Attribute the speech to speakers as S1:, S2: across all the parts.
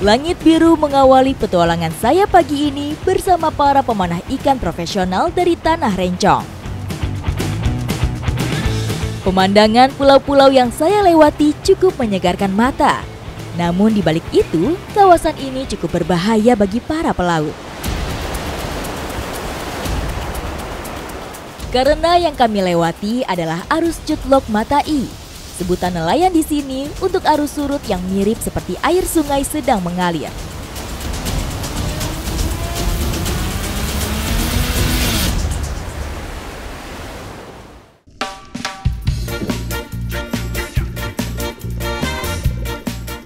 S1: Langit biru mengawali petualangan saya pagi ini bersama para pemanah ikan profesional dari Tanah Rencong. Pemandangan pulau-pulau yang saya lewati cukup menyegarkan mata. Namun di balik itu, kawasan ini cukup berbahaya bagi para pelaut. Karena yang kami lewati adalah arus Cutlok Matai. Sebutan nelayan di sini untuk arus surut yang mirip seperti air sungai sedang mengalir.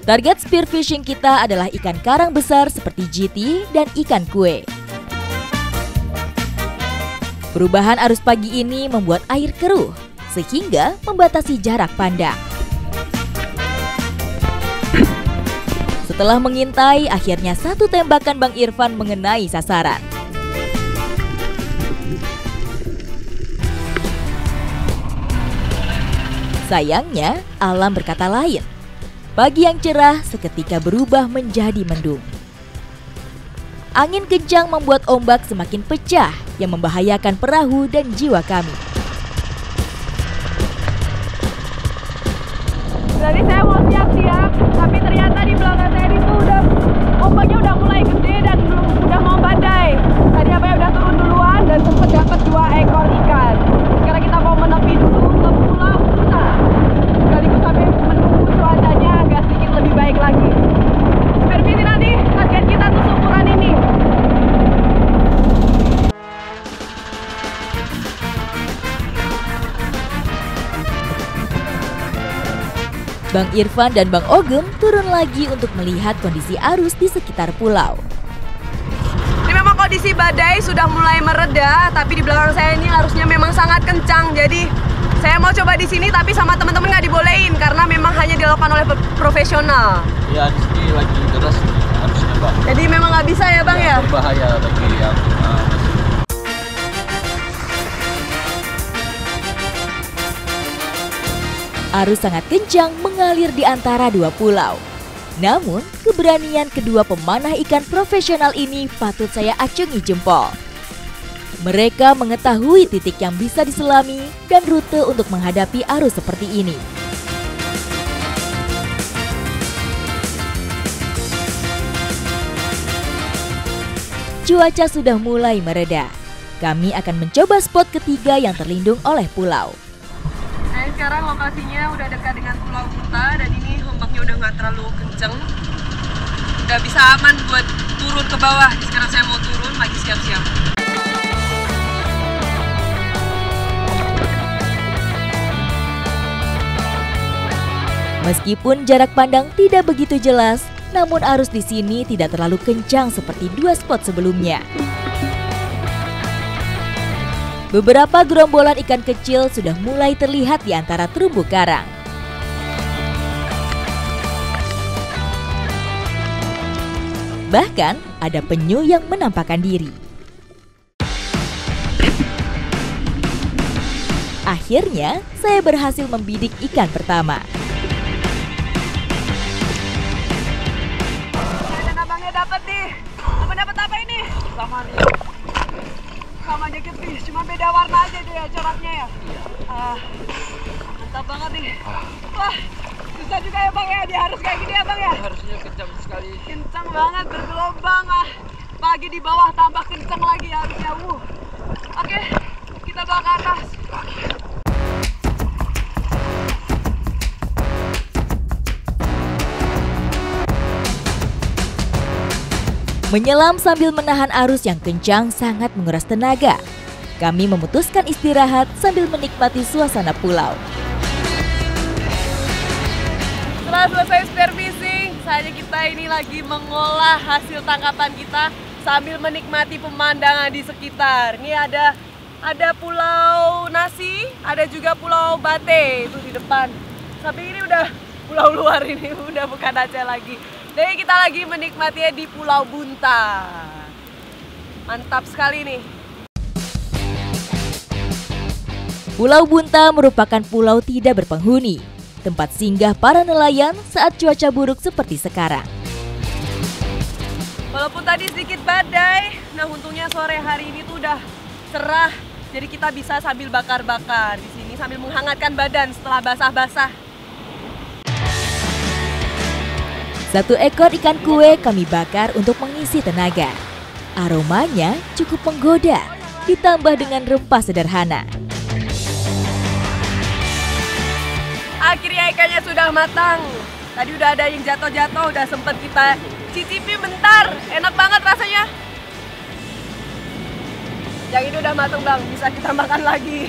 S1: Target spearfishing kita adalah ikan karang besar seperti GT dan ikan kue. Perubahan arus pagi ini membuat air keruh, sehingga membatasi jarak pandang. Setelah mengintai, akhirnya satu tembakan Bang Irfan mengenai sasaran. Sayangnya, alam berkata lain. Pagi yang cerah seketika berubah menjadi mendung. Angin kencang membuat ombak semakin pecah yang membahayakan perahu dan jiwa kami.
S2: Jadi saya mau siap-siap, tapi ternyata di belakang saya itu ombaknya udah mulai gede dan udah mau badai. Tadi abang udah turun duluan dan sempat dapat 2 ekor ikan. Sekarang kita mau menepi dulu ke Pulau Bunta. Sekaligus sampai menunggu cuacanya agak sedikit lebih baik lagi. Supervisi nanti target kita tuh seumuran ini.
S1: Bang Irfan dan Bang Ogem turun lagi untuk melihat kondisi arus di sekitar pulau.
S2: Ini memang kondisi badai sudah mulai mereda, tapi di belakang saya ini arusnya memang sangat kencang. Jadi saya mau coba di sini, tapi sama teman-teman nggak dibolehin karena memang hanya dilakukan oleh profesional.
S3: Ya, di sini lagi deras arusnya, Bang.
S2: Jadi memang nggak bisa ya, Bang ya?
S3: Berbahaya bagi yang
S1: Arus sangat kencang mengalir di antara dua pulau. Namun, keberanian kedua pemanah ikan profesional ini patut saya acungi jempol. Mereka mengetahui titik yang bisa diselami dan rute untuk menghadapi arus seperti ini. Cuaca sudah mulai mereda. Kami akan mencoba spot ketiga yang terlindung oleh pulau.
S2: Nah, sekarang lokasinya udah dekat dengan Pulau Bunta dan ini ombaknya udah nggak terlalu kenceng. Udah bisa aman buat turun ke bawah. Sekarang saya mau turun, lagi siap-siap.
S1: Meskipun jarak pandang tidak begitu jelas, namun arus di sini tidak terlalu kencang seperti dua spot sebelumnya. Beberapa gerombolan ikan kecil sudah mulai terlihat di antara terumbu karang. Bahkan ada penyu yang menampakkan diri. Akhirnya, saya berhasil membidik ikan pertama.
S2: Dan abangnya dapat nih. Abang dapat apa ini? Sama jacket fish, cuma beda warna aja dia coraknya ya. Mantap banget nih. Wah, susah juga ya Bang ya, dia harus kayak gini ya Bang ya.
S3: harusnya kencang sekali.
S2: Kencang banget, bergelombang pagi di bawah tambah kencang lagi harusnya. Oke, kita bawa ke atas.
S1: Menyelam sambil menahan arus yang kencang sangat menguras tenaga. Kami memutuskan istirahat sambil menikmati suasana pulau.
S2: Setelah selesai spear fishing, saatnya kita ini lagi mengolah hasil tangkapan kita sambil menikmati pemandangan di sekitar. Ini ada Pulau Nasi, ada juga Pulau Bate itu di depan. Tapi ini udah pulau luar ini, udah bukan Aceh lagi. Jadi kita lagi menikmatinya di Pulau Bunta. Mantap sekali nih.
S1: Pulau Bunta merupakan pulau tidak berpenghuni, tempat singgah para nelayan saat cuaca buruk seperti sekarang.
S2: Walaupun tadi sedikit badai, nah untungnya sore hari ini tuh udah cerah. Jadi kita bisa sambil bakar-bakar di sini sambil menghangatkan badan setelah basah-basah.
S1: 1 ekor ikan kue kami bakar untuk mengisi tenaga. Aromanya cukup menggoda, ditambah dengan rempah sederhana.
S2: Akhirnya ikannya sudah matang. Tadi udah ada yang jatuh-jatuh, udah sempet kita cicipi bentar. Enak banget rasanya. Yang ini udah matang Bang, bisa kita makan lagi.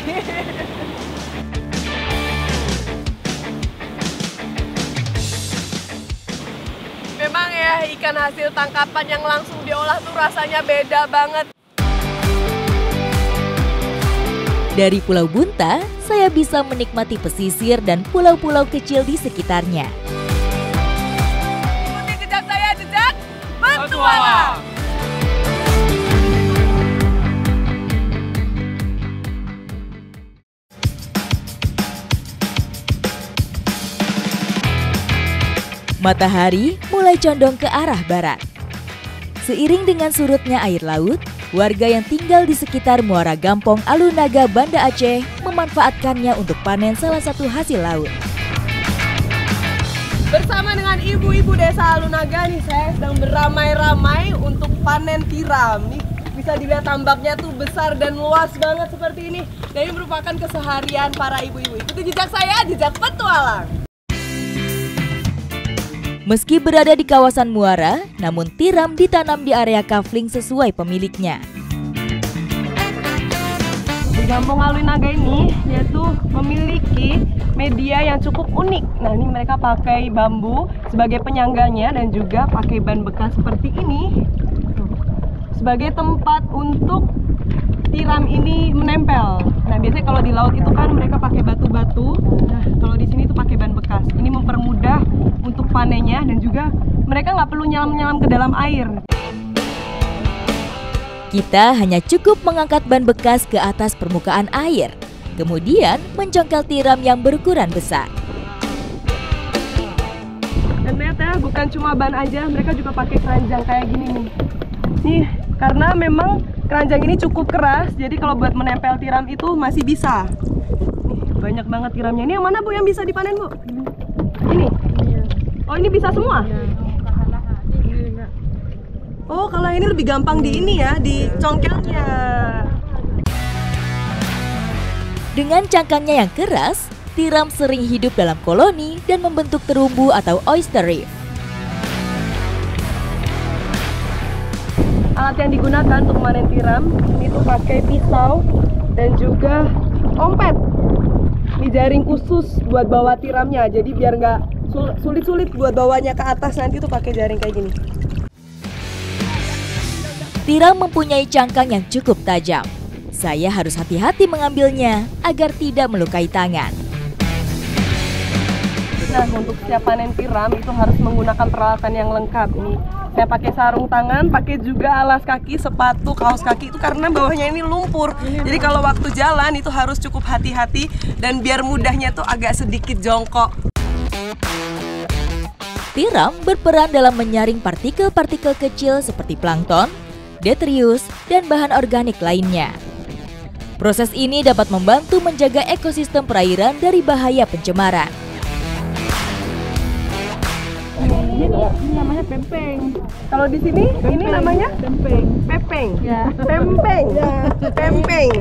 S2: Memang ya, ikan hasil tangkapan yang langsung diolah tuh rasanya beda banget.
S1: Dari Pulau Bunta, saya bisa menikmati pesisir dan pulau-pulau kecil di sekitarnya.
S2: Ikuti jejak saya, jejak petualang.
S1: Matahari mulai condong ke arah barat. Seiring dengan surutnya air laut, warga yang tinggal di sekitar Muara Gampong Alunaga, Banda Aceh memanfaatkannya untuk panen salah satu hasil laut.
S2: Bersama dengan ibu-ibu desa Alunaga nih, saya sedang beramai-ramai untuk panen tiram. Nih bisa dilihat tambaknya tuh besar dan luas banget seperti ini. Dan ini merupakan keseharian para ibu-ibu. Ikuti jejak saya, jejak petualang.
S1: Meski berada di kawasan muara, namun tiram ditanam di area kafling sesuai pemiliknya.
S2: Di Gampong Alunaga ini yaitu memiliki media yang cukup unik. Nah, ini mereka pakai bambu sebagai penyangganya dan juga pakai ban bekas seperti ini sebagai tempat untuk tiram ini menempel. Nah, biasanya kalau di laut itu kan mereka pakai batu-batu. Nah, kalau di sini tuh pakai ban bekas. Ini mempermudah untuk panennya dan juga mereka nggak perlu nyelam-nyelam ke dalam air.
S1: Kita hanya cukup mengangkat ban bekas ke atas permukaan air, kemudian mencongkel tiram yang berukuran besar.
S2: Dan ternyata bukan cuma ban aja, mereka juga pakai keranjang kayak gini nih. Nih, karena memang keranjang ini cukup keras, jadi kalau buat menempel tiram itu masih bisa. Nih, banyak banget tiramnya. Ini yang mana Bu yang bisa dipanen Bu? Ini? Oh, ini bisa semua? Oh, kalau ini lebih gampang di ini ya, di congkelnya.
S1: Dengan cangkangnya yang keras, tiram sering hidup dalam koloni dan membentuk terumbu atau oyster reef.
S2: Alat yang digunakan untuk memanen tiram ini tuh pakai pisau dan juga ompet. Ini jaring khusus buat bawa tiramnya, jadi biar nggak sulit-sulit buat bawanya ke atas, nanti tuh pakai jaring kayak gini.
S1: Tiram mempunyai cangkang yang cukup tajam. Saya harus hati-hati mengambilnya agar tidak melukai tangan.
S2: Nah, untuk siap panen tiram itu harus menggunakan peralatan yang lengkap. Ini saya pakai sarung tangan, pakai juga alas kaki, sepatu, kaos kaki itu karena bawahnya ini lumpur. Jadi kalau waktu jalan itu harus cukup hati-hati dan biar mudahnya tuh agak sedikit jongkok.
S1: Tiram berperan dalam menyaring partikel-partikel kecil seperti plankton, detritus, dan bahan organik lainnya. Proses ini dapat membantu menjaga ekosistem perairan dari bahaya pencemaran.
S2: Ini namanya pempeng. Kalau di sini ini namanya pempeng. Pempeng. Ya. Pempeng. Ya. Pempeng.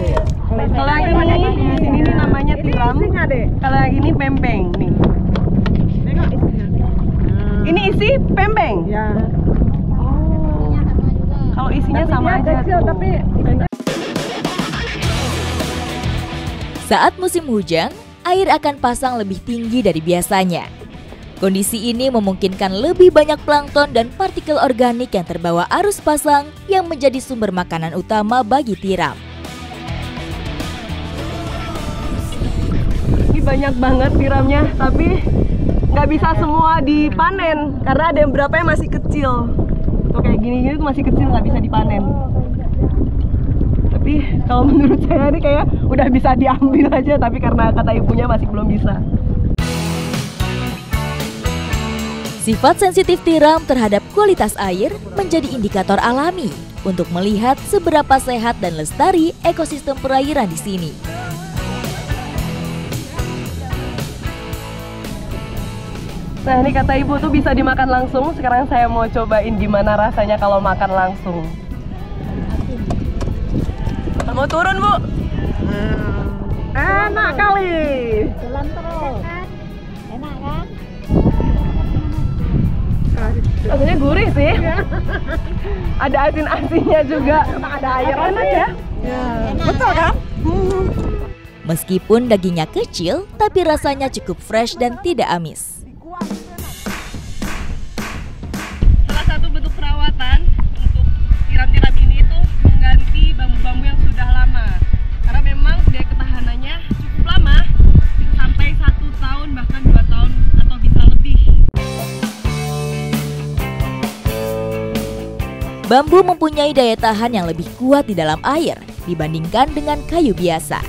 S2: Kalau yang ini di sini ini namanya tiram. Kalau yang ini pempeng nih. Ini isi pempeng. Ya. Oh. Kalau isinya tapi sama aja kecil, tapi
S1: saat musim hujan, air akan pasang lebih tinggi dari biasanya. Kondisi ini memungkinkan lebih banyak plankton dan partikel organik yang terbawa arus pasang yang menjadi sumber makanan utama bagi tiram.
S2: Ini banyak banget tiramnya, tapi nggak bisa semua dipanen karena ada yang berapa yang masih kecil. Tuh kayak gini-gini tuh masih kecil, nggak bisa dipanen. Tapi kalau menurut saya ini kayak udah bisa diambil aja, tapi karena kata ibunya masih belum bisa.
S1: Sifat sensitif tiram terhadap kualitas air menjadi indikator alami untuk melihat seberapa sehat dan lestari ekosistem perairan di sini.
S2: Nah, ini kata ibu tuh bisa dimakan langsung. Sekarang saya mau cobain gimana rasanya kalau makan langsung. Mau turun, Bu? Enak kali.
S4: Jalan terus. Enak kan?
S2: Rasanya gurih sih. Ada asin-asinnya juga. Ada air ya. Betul kan?
S1: Meskipun dagingnya kecil, tapi rasanya cukup fresh dan tidak amis.
S2: Salah satu bentuk perawatan untuk tiram-tiram ini itu mengganti bambu-bambu yang sudah lama. Karena memang daya ketahanannya cukup lama, bisa sampai 1 tahun bahkan 2 tahun atau bisa lebih.
S1: Bambu mempunyai daya tahan yang lebih kuat di dalam air dibandingkan dengan kayu biasa.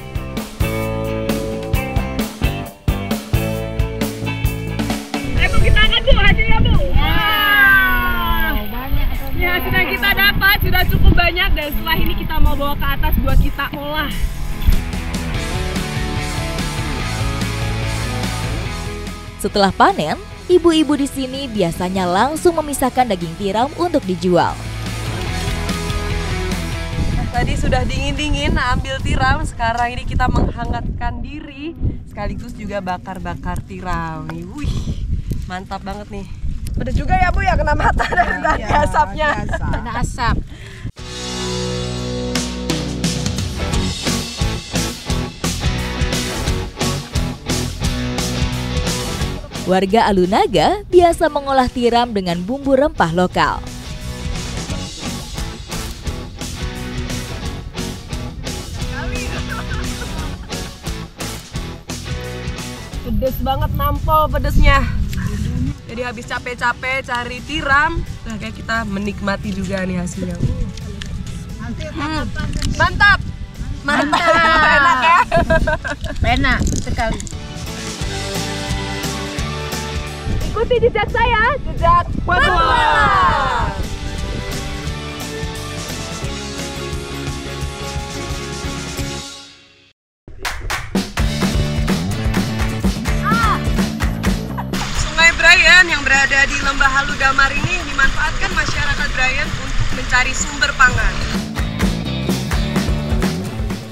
S2: Kita angkat Bu hasilnya Bu. Wow,
S4: banyak.
S2: Ya, hasil yang kita dapat sudah cukup banyak dan setelah ini kita mau bawa ke atas buat kita olah.
S1: Setelah panen, ibu-ibu di sini biasanya langsung memisahkan daging tiram untuk dijual.
S2: Tadi sudah dingin-dingin ambil tiram, sekarang ini kita menghangatkan diri sekaligus juga bakar-bakar tiram. Wih, mantap banget nih. Pedas juga ya Bu ya, kena mata dari asapnya.
S4: Ada asap.
S1: Warga Alunaga biasa mengolah tiram dengan bumbu rempah lokal.
S2: Pedes banget, nampol pedesnya. Jadi habis capek-capek cari tiram, nah kayak kita menikmati juga nih hasilnya. Mantap. Mantap. Enak ya?
S4: Enak sekali.
S2: Ikuti jejak saya, jejak petualang. Sungai Brayan yang berada di Lembah Haludamar ini dimanfaatkan masyarakat Brayan untuk mencari sumber pangan.